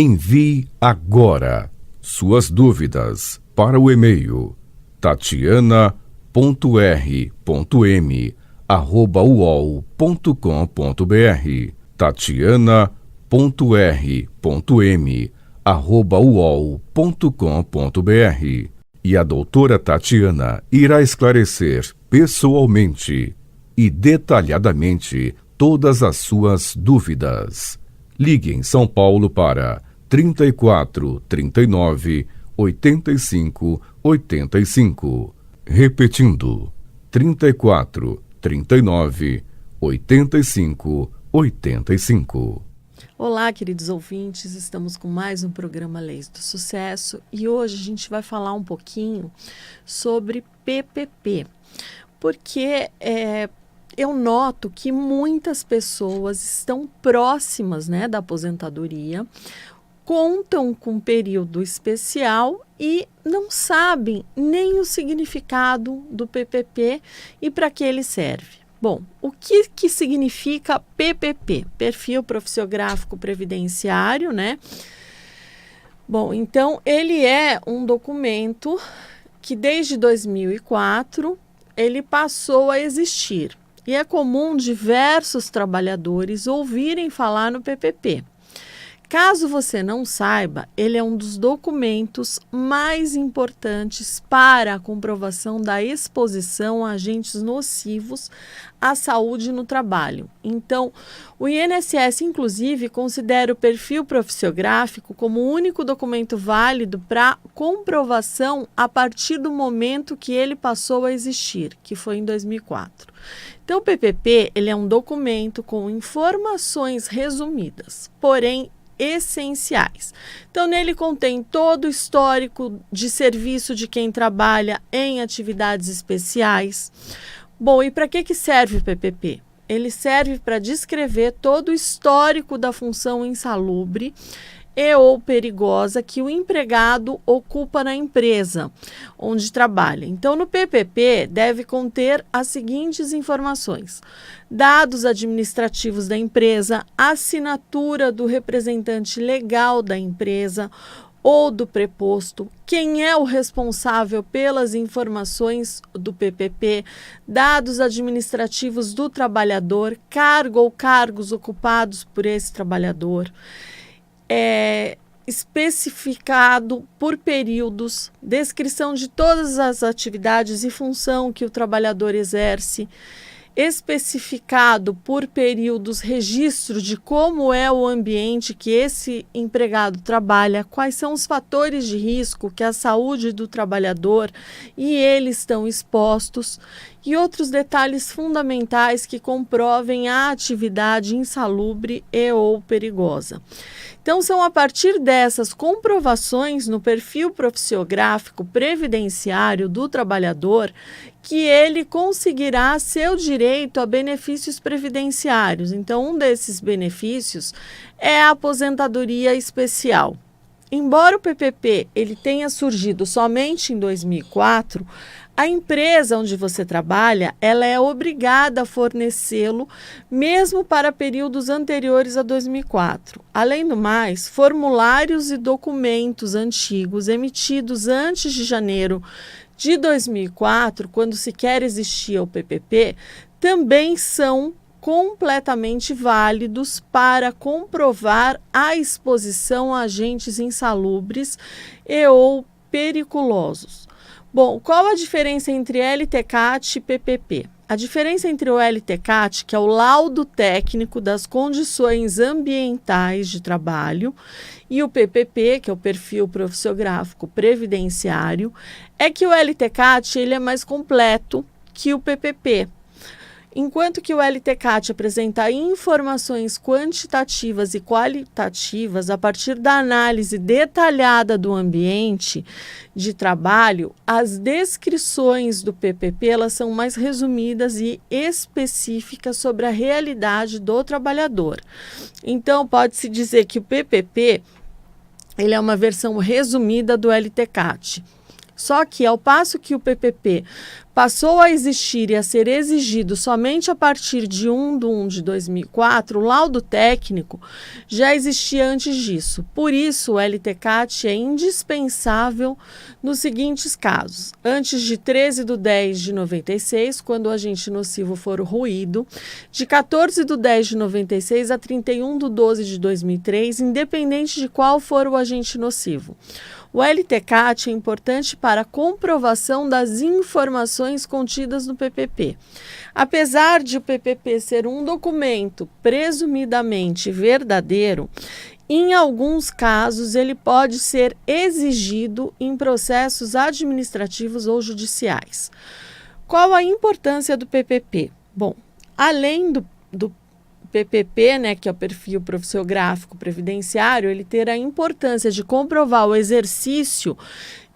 Envie agora suas dúvidas para o e-mail tatiana.r.m@uol.com.br tatiana.r.m@uol.com.br e a doutora Tatiana irá esclarecer pessoalmente e detalhadamente todas as suas dúvidas. Ligue em São Paulo para 34 39 85 85. Repetindo, 34 39 85 85. Olá, queridos ouvintes, estamos com mais um programa Leis do Sucesso e hoje a gente vai falar um pouquinho sobre PPP, porque eu noto que muitas pessoas estão próximas, da aposentadoria, contam com um período especial e não sabem nem o significado do PPP e para que ele serve. Bom, o que significa PPP? Perfil Profissiográfico Previdenciário, Bom, então ele é um documento que desde 2004 ele passou a existir. E é comum diversos trabalhadores ouvirem falar no PPP. Caso você não saiba, ele é um dos documentos mais importantes para a comprovação da exposição a agentes nocivos à saúde no trabalho. Então, o INSS, inclusive, considera o perfil profissiográfico como o único documento válido para comprovação a partir do momento que ele passou a existir, que foi em 2004. Então, o PPP ele é um documento com informações resumidas, porém essenciais. Então, nele contém todo o histórico de serviço de quem trabalha em atividades especiais. Bom, e para que serve o PPP? Ele serve para descrever todo o histórico da função insalubre e ou perigosa que o empregado ocupa na empresa onde trabalha. Então, no PPP deve conter as seguintes informações: dados administrativos da empresa, assinatura do representante legal da empresa ou do preposto, quem é o responsável pelas informações do PPP, dados administrativos do trabalhador, cargo ou cargos ocupados por esse trabalhador, especificado por períodos, descrição de todas as atividades e função que o trabalhador exerce, especificado por períodos, registro de como é o ambiente que esse empregado trabalha, quais são os fatores de risco que a saúde do trabalhador e ele estão expostos, e outros detalhes fundamentais que comprovem a atividade insalubre e ou perigosa. Então, são a partir dessas comprovações no perfil profissiográfico previdenciário do trabalhador que ele conseguirá seu direito a benefícios previdenciários. Então, um desses benefícios é a aposentadoria especial. Embora o PPP ele tenha surgido somente em 2004, a empresa onde você trabalha, ela é obrigada a fornecê-lo mesmo para períodos anteriores a 2004. Além do mais, formulários e documentos antigos emitidos antes de janeiro de 2004, quando sequer existia o PPP, também são completamente válidos para comprovar a exposição a agentes insalubres e ou periculosos. Bom, qual a diferença entre LTCAT e PPP? A diferença entre o LTCAT, que é o laudo técnico das condições ambientais de trabalho, e o PPP, que é o perfil profissiográfico previdenciário, é que o LTCAT ele é mais completo que o PPP. Enquanto que o LTCAT apresenta informações quantitativas e qualitativas a partir da análise detalhada do ambiente de trabalho, as descrições do PPP elas são mais resumidas e específicas sobre a realidade do trabalhador. Então, pode-se dizer que o PPP ele é uma versão resumida do LTCAT. Só que, ao passo que o PPP passou a existir e a ser exigido somente a partir de 1 de 2004, o laudo técnico já existia antes disso. Por isso, o LTCAT é indispensável nos seguintes casos. Antes de 13/10/96, quando o agente nocivo for o ruído, de 14/10/96 a 31/12/2003, independente de qual for o agente nocivo. O LTCAT é importante para a comprovação das informações contidas no PPP. Apesar de o PPP ser um documento presumidamente verdadeiro, em alguns casos ele pode ser exigido em processos administrativos ou judiciais. Qual a importância do PPP? Bom, além do PPP, né, que é o perfil profissiográfico previdenciário, ele ter a importância de comprovar o exercício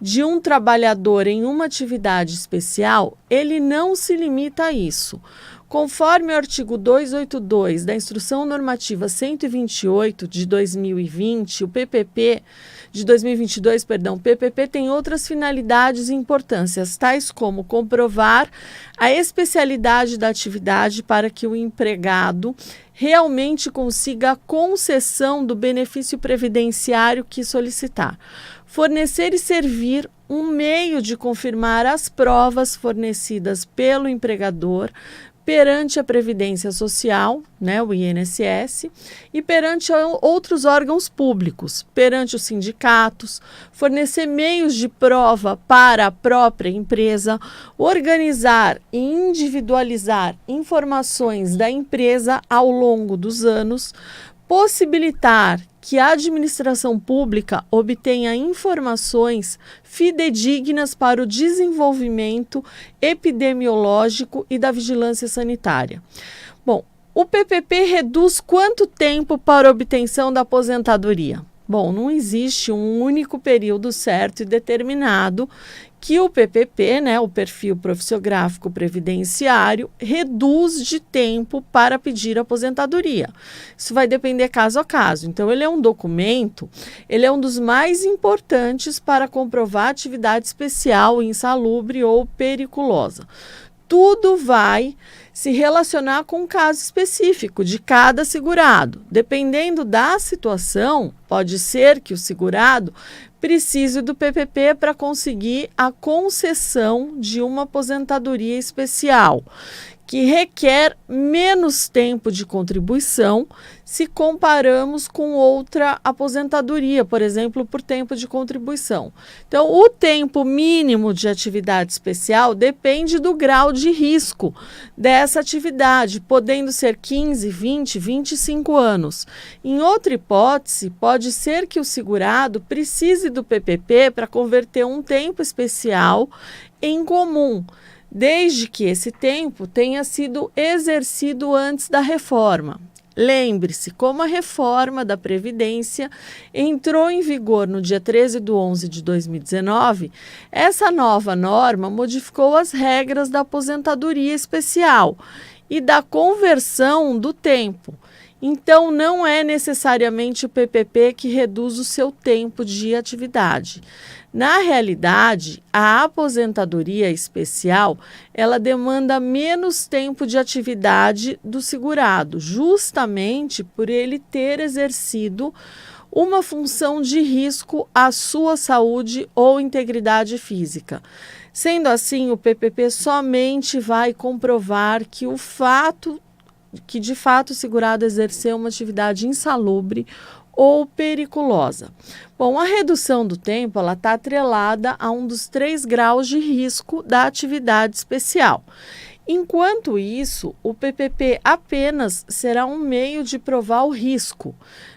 de um trabalhador em uma atividade especial, ele não se limita a isso. Conforme o artigo 282 da Instrução Normativa 128 de 2020, o PPP de 2022, o PPP tem outras finalidades e importâncias, tais como comprovar a especialidade da atividade para que o empregado realmente consiga a concessão do benefício previdenciário que solicitar. Fornecer e servir um meio de confirmar as provas fornecidas pelo empregador perante a Previdência Social, né, o INSS, e perante outros órgãos públicos, perante os sindicatos, fornecer meios de prova para a própria empresa, organizar e individualizar informações da empresa ao longo dos anos, possibilitar que a administração pública obtenha informações fidedignas para o desenvolvimento epidemiológico e da vigilância sanitária. Bom, o PPP reduz quanto tempo para obtenção da aposentadoria? Bom, não existe um único período certo e determinado que o PPP, né, o perfil profissiográfico previdenciário, reduz de tempo para pedir aposentadoria. Isso vai depender caso a caso. Então, ele é um documento, ele é um dos mais importantes para comprovar atividade especial, insalubre ou periculosa. Tudo vai se relacionar com um caso específico de cada segurado. Dependendo da situação, pode ser que o segurado precise do PPP para conseguir a concessão de uma aposentadoria especial, que requer menos tempo de contribuição se comparamos com outra aposentadoria, por exemplo, por tempo de contribuição. Então, o tempo mínimo de atividade especial depende do grau de risco dessa atividade, podendo ser 15, 20, 25 anos. Em outra hipótese, pode ser que o segurado precise do PPP para converter um tempo especial em comum, desde que esse tempo tenha sido exercido antes da reforma. Lembre-se, como a reforma da Previdência entrou em vigor no dia 13/11/2019, essa nova norma modificou as regras da aposentadoria especial e da conversão do tempo. Então, não é necessariamente o PPP que reduz o seu tempo de atividade. Na realidade, a aposentadoria especial, ela demanda menos tempo de atividade do segurado, justamente por ele ter exercido uma função de risco à sua saúde ou integridade física. Sendo assim, o PPP somente vai comprovar que de fato o segurado exerceu uma atividade insalubre ou periculosa. Bom, a redução do tempo está atrelada a um dos 3 graus de risco da atividade especial. Enquanto isso, o PPP apenas será um meio de provar o risco.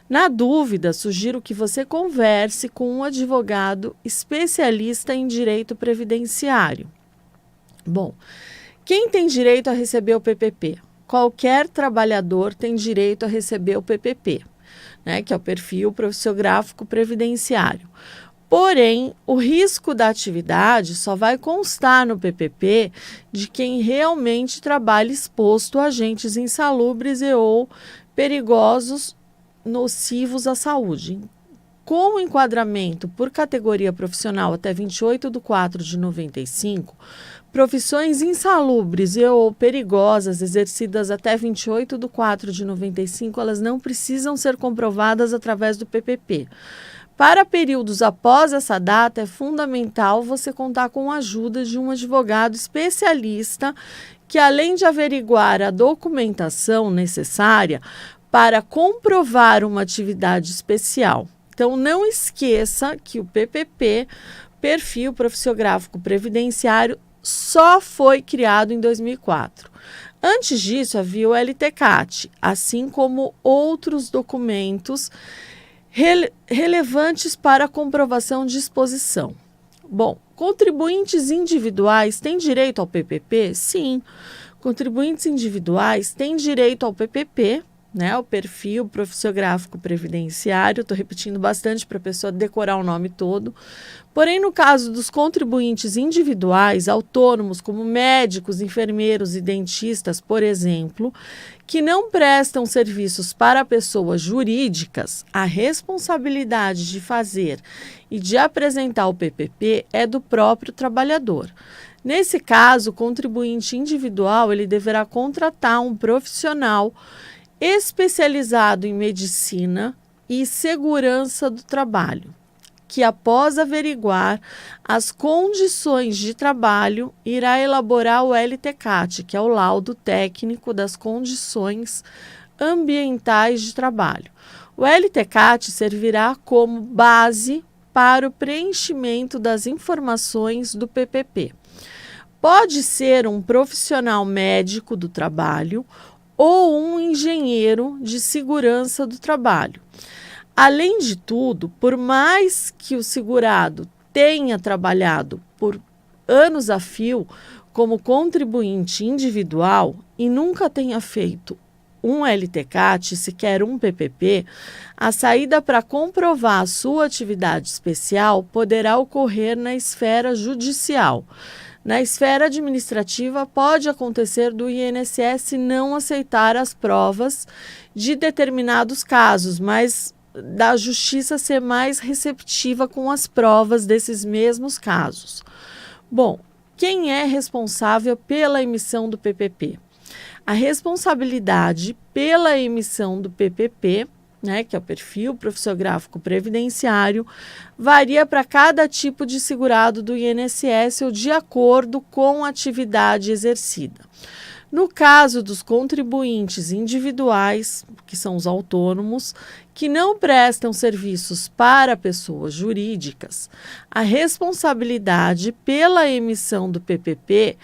Na dúvida, sugiro que você converse com um advogado especialista em direito previdenciário. Bom, quem tem direito a receber o PPP? Qualquer trabalhador tem direito a receber o PPP, né, que é o perfil profissiográfico previdenciário. Porém, o risco da atividade só vai constar no PPP de quem realmente trabalha exposto a agentes insalubres e ou perigosos, nocivos à saúde. com o enquadramento por categoria profissional até 28/4/95, profissões insalubres e ou perigosas exercidas até 28/4/95, elas não precisam ser comprovadas através do PPP. Para períodos após essa data, é fundamental você contar com a ajuda de um advogado especialista que, além de averiguar a documentação necessária para comprovar uma atividade especial. Então, não esqueça que o PPP, Perfil Profissiográfico Previdenciário, só foi criado em 2004. Antes disso, havia o LTCAT, assim como outros documentos relevantes para a comprovação de exposição. Bom, contribuintes individuais têm direito ao PPP? Sim, contribuintes individuais têm direito ao PPP, né, o Perfil Profissiográfico Previdenciário. Estou repetindo bastante para a pessoa decorar o nome todo. Porém, no caso dos contribuintes individuais, autônomos, como médicos, enfermeiros e dentistas, por exemplo, que não prestam serviços para pessoas jurídicas, a responsabilidade de fazer e de apresentar o PPP é do próprio trabalhador. Nesse caso, o contribuinte individual ele deverá contratar um profissional especializado em medicina e segurança do trabalho, que após averiguar as condições de trabalho, irá elaborar o LTCAT, que é o laudo técnico das condições ambientais de trabalho. O LTCAT servirá como base para o preenchimento das informações do PPP. Pode ser um profissional médico do trabalho ou um engenheiro de segurança do trabalho. Além de tudo, por mais que o segurado tenha trabalhado por anos a fio como contribuinte individual e nunca tenha feito um LTCAT, sequer um PPP, a saída para comprovar a sua atividade especial poderá ocorrer na esfera judicial. Na esfera administrativa, pode acontecer do INSS não aceitar as provas de determinados casos, mas da Justiça ser mais receptiva com as provas desses mesmos casos. Bom, quem é responsável pela emissão do PPP? A responsabilidade pela emissão do PPP, que é o Perfil Profissiográfico Previdenciário, varia para cada tipo de segurado do INSS ou de acordo com a atividade exercida. No caso dos contribuintes individuais, que são os autônomos, que não prestam serviços para pessoas jurídicas, a responsabilidade pela emissão do PPP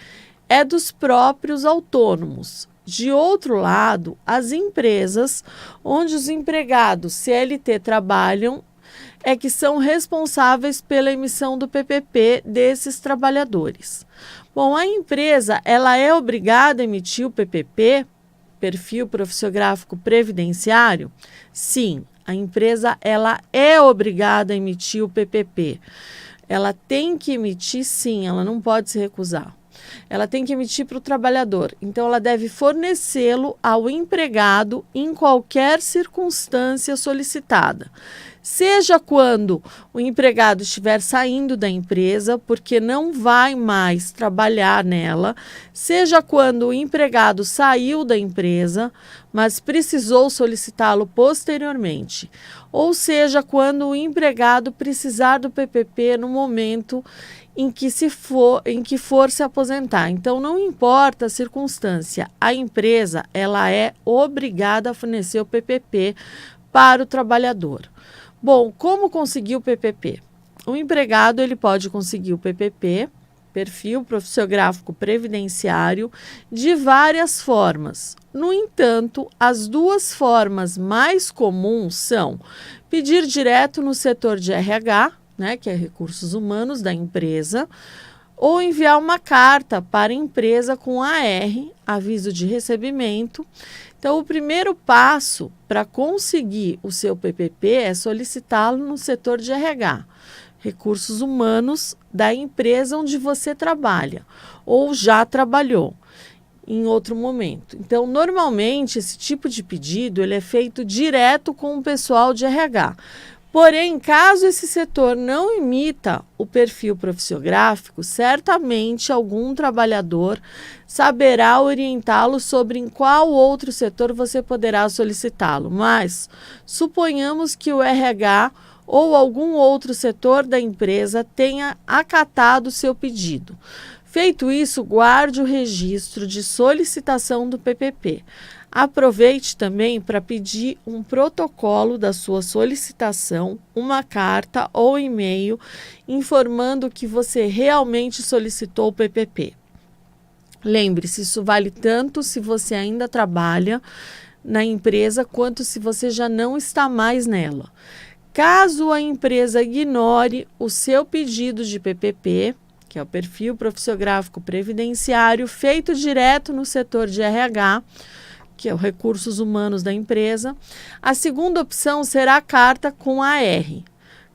é dos próprios autônomos. De outro lado, as empresas onde os empregados CLT trabalham é que são responsáveis pela emissão do PPP desses trabalhadores. Bom, a empresa ela é obrigada a emitir o PPP, Perfil Profissiográfico Previdenciário? Sim, a empresa ela é obrigada a emitir o PPP. Ela tem que emitir, sim, ela não pode se recusar. Ela tem que emitir para o trabalhador, então ela deve fornecê-lo ao empregado em qualquer circunstância solicitada. Seja quando o empregado estiver saindo da empresa porque não vai mais trabalhar nela, seja quando o empregado saiu da empresa, mas precisou solicitá-lo posteriormente, ou seja quando o empregado precisar do PPP no momento em que for se aposentar. Então, não importa a circunstância, a empresa ela é obrigada a fornecer o PPP para o trabalhador. Bom, como conseguir o PPP? O empregado ele pode conseguir o PPP, Perfil Profissiográfico Previdenciário, de várias formas. No entanto, as duas formas mais comuns são pedir direto no setor de RH, que é Recursos Humanos da empresa, ou enviar uma carta para a empresa com AR, aviso de recebimento. Então, o primeiro passo para conseguir o seu PPP é solicitá-lo no setor de RH, Recursos Humanos da empresa onde você trabalha ou já trabalhou em outro momento. Então, normalmente, esse tipo de pedido ele é feito direto com o pessoal de RH. Porém, caso esse setor não imita o perfil profissiográfico, certamente algum trabalhador saberá orientá-lo sobre em qual outro setor você poderá solicitá-lo. Mas suponhamos que o RH ou algum outro setor da empresa tenha acatado seu pedido. Feito isso, guarde o registro de solicitação do PPP. Aproveite também para pedir um protocolo da sua solicitação, uma carta ou e-mail informando que você realmente solicitou o PPP. Lembre-se, isso vale tanto se você ainda trabalha na empresa quanto se você já não está mais nela. Caso a empresa ignore o seu pedido de PPP, que é o perfil profissiográfico previdenciário, feito direto no setor de RH, que é os recursos humanos da empresa, a segunda opção será a carta com AR.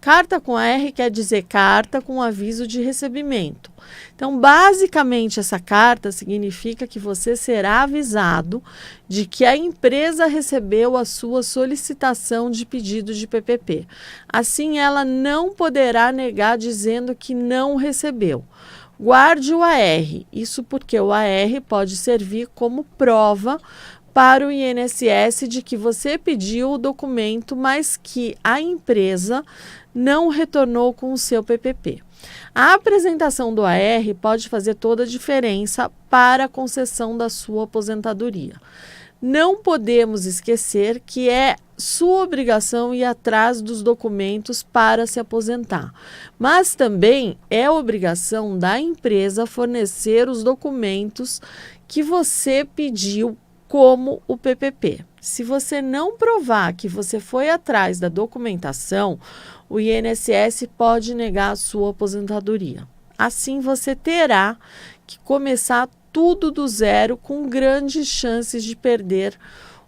Carta com AR quer dizer carta com aviso de recebimento. Então, basicamente, essa carta significa que você será avisado de que a empresa recebeu a sua solicitação de pedido de PPP. Assim, ela não poderá negar dizendo que não recebeu. Guarde o AR, isso porque o AR pode servir como prova para o INSS de que você pediu o documento, mas que a empresa não retornou com o seu PPP. A apresentação do AR pode fazer toda a diferença para a concessão da sua aposentadoria. Não podemos esquecer que é sua obrigação ir atrás dos documentos para se aposentar, mas também é obrigação da empresa fornecer os documentos que você pediu, como o PPP. Se você não provar que você foi atrás da documentação, o INSS pode negar a sua aposentadoria. Assim, você terá que começar tudo do zero, com grandes chances de perder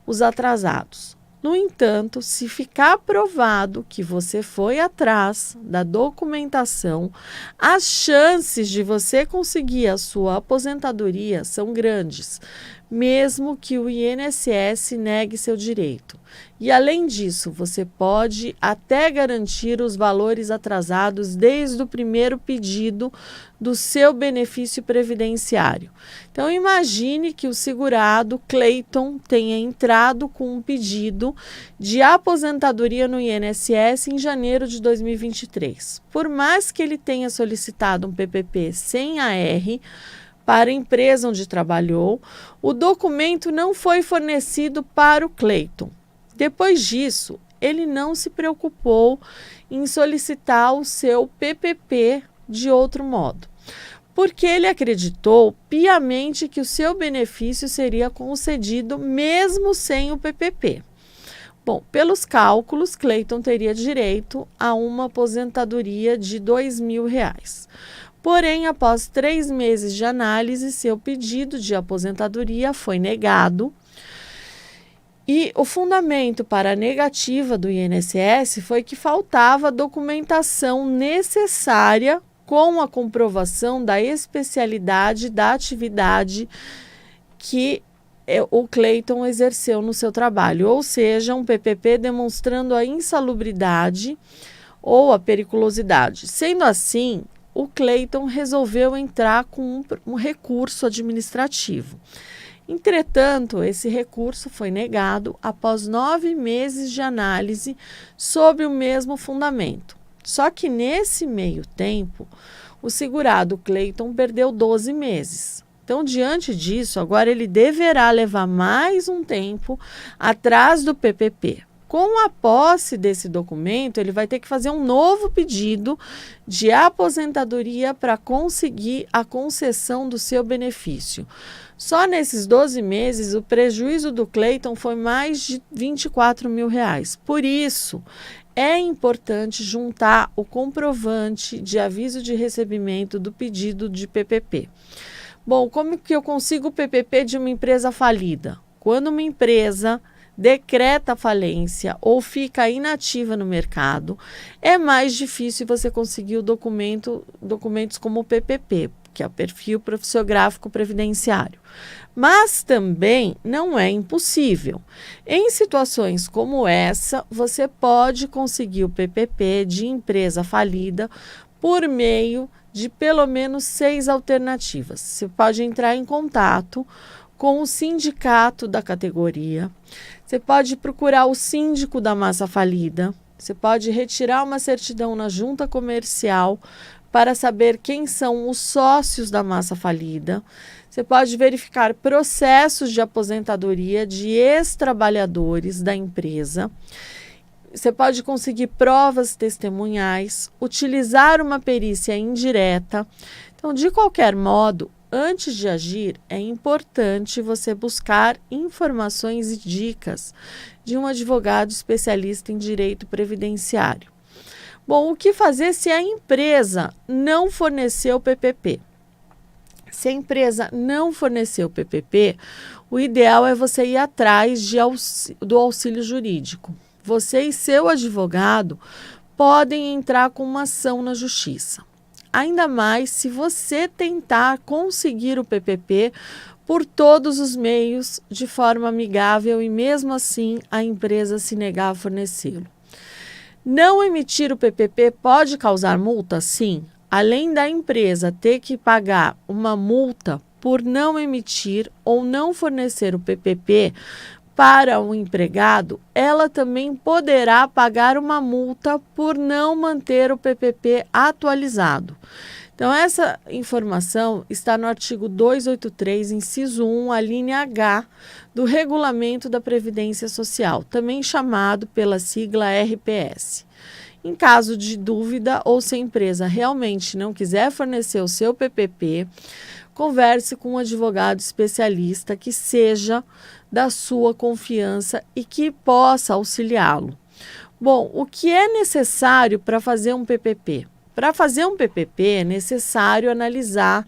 os atrasados. No entanto, se ficar provado que você foi atrás da documentação, as chances de você conseguir a sua aposentadoria são grandes, mesmo que o INSS negue seu direito. E, além disso, você pode até garantir os valores atrasados desde o primeiro pedido do seu benefício previdenciário. Então, imagine que o segurado Cleiton tenha entrado com um pedido de aposentadoria no INSS em janeiro de 2023. Por mais que ele tenha solicitado um PPP sem AR, para a empresa onde trabalhou, o documento não foi fornecido para o Cleiton. Depois disso, ele não se preocupou em solicitar o seu PPP de outro modo, porque ele acreditou piamente que o seu benefício seria concedido mesmo sem o PPP. Bom, pelos cálculos, Cleiton teria direito a uma aposentadoria de R$ 2.000. Porém, após 3 meses de análise, seu pedido de aposentadoria foi negado. E o fundamento para a negativa do INSS foi que faltava documentação necessária com a comprovação da especialidade da atividade que o Cleiton exerceu no seu trabalho, ou seja, um PPP demonstrando a insalubridade ou a periculosidade. Sendo assim, o Cleiton resolveu entrar com um recurso administrativo. Entretanto, esse recurso foi negado após 9 meses de análise sobre o mesmo fundamento. Só que nesse meio tempo, o segurado Cleiton perdeu 12 meses. Então, diante disso, agora ele deverá levar mais um tempo atrás do PPP. Com a posse desse documento, ele vai ter que fazer um novo pedido de aposentadoria para conseguir a concessão do seu benefício. Só nesses 12 meses, o prejuízo do Cleiton foi mais de R$ 24.000. Por isso, é importante juntar o comprovante de aviso de recebimento do pedido de PPP. Bom, como que eu consigo o PPP de uma empresa falida? Quando uma empresa decreta falência ou fica inativa no mercado, é mais difícil você conseguir documentos como o PPP. que é o perfil profissiográfico previdenciário. Mas também não é impossível. Em situações como essa, você pode conseguir o PPP de empresa falida por meio de pelo menos 6 alternativas. Você pode entrar em contato com o sindicato da categoria, você pode procurar o síndico da massa falida, você pode retirar uma certidão na junta comercial para saber quem são os sócios da massa falida. Você pode verificar processos de aposentadoria de ex-trabalhadores da empresa. Você pode conseguir provas testemunhais, utilizar uma perícia indireta. Então, de qualquer modo, antes de agir, é importante você buscar informações e dicas de um advogado especialista em direito previdenciário. Bom, o que fazer se a empresa não forneceu o PPP? Se a empresa não forneceu o PPP, o ideal é você ir atrás do auxílio jurídico. Você e seu advogado podem entrar com uma ação na justiça. Ainda mais se você tentar conseguir o PPP por todos os meios de forma amigável e mesmo assim a empresa se negar a fornecê-lo. Não emitir o PPP pode causar multa? Sim. Além da empresa ter que pagar uma multa por não emitir ou não fornecer o PPP para o empregado, ela também poderá pagar uma multa por não manter o PPP atualizado. Então, essa informação está no artigo 283, inciso 1, a linha H do Regulamento da Previdência Social, também chamado pela sigla RPS. Em caso de dúvida ou se a empresa realmente não quiser fornecer o seu PPP, converse com um advogado especialista que seja da sua confiança e que possa auxiliá-lo. Bom, o que é necessário para fazer um PPP? Para fazer um PPP é necessário analisar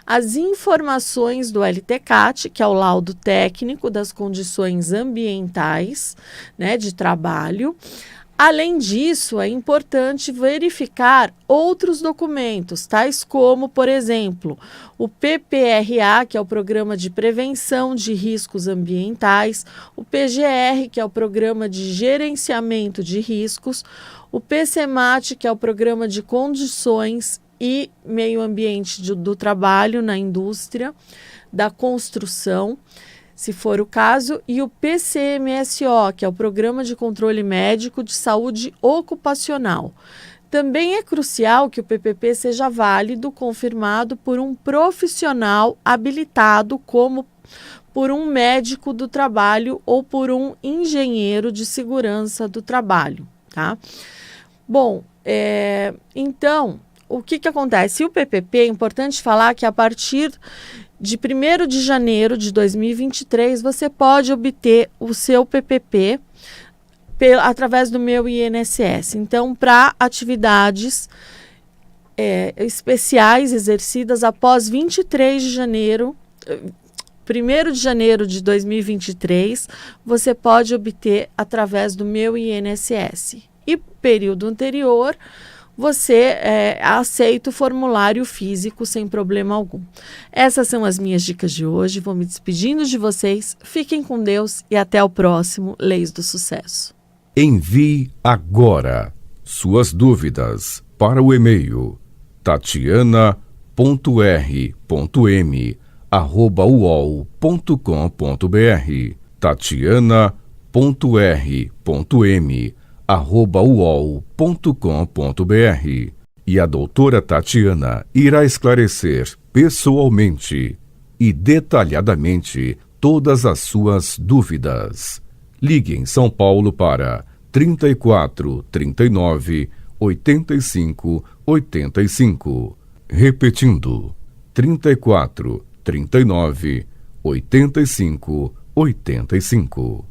as informações do LTCAT, que é o laudo técnico das condições ambientais, de trabalho. Além disso, é importante verificar outros documentos, tais como, por exemplo, o PPRA, que é o Programa de Prevenção de Riscos Ambientais, o PGR, que é o Programa de Gerenciamento de Riscos, o PCMAT, que é o Programa de Condições e Meio Ambiente do Trabalho na Indústria da Construção, se for o caso, e o PCMSO, que é o Programa de Controle Médico de Saúde Ocupacional. Também é crucial que o PPP seja válido, confirmado por um profissional habilitado, como por um médico do trabalho ou por um engenheiro de segurança do trabalho, tá? Bom, então, o que acontece? O PPP, é importante falar que a partir de 1º de janeiro de 2023, você pode obter o seu PPP através do Meu INSS. Então, para atividades especiais exercidas após 23 de janeiro, 1º de janeiro de 2023, você pode obter através do Meu INSS. E período anterior, você aceita o formulário físico sem problema algum. Essas são as minhas dicas de hoje. Vou me despedindo de vocês. Fiquem com Deus e até o próximo Leis do Sucesso. Envie agora suas dúvidas para o e-mail tatiana.r.m@uol.com.br tatiana.r.m@uol.com.br e a doutora Tatiana irá esclarecer pessoalmente e detalhadamente todas as suas dúvidas. Ligue em São Paulo para 34 39 85 85. Repetindo, 34 39 85 85.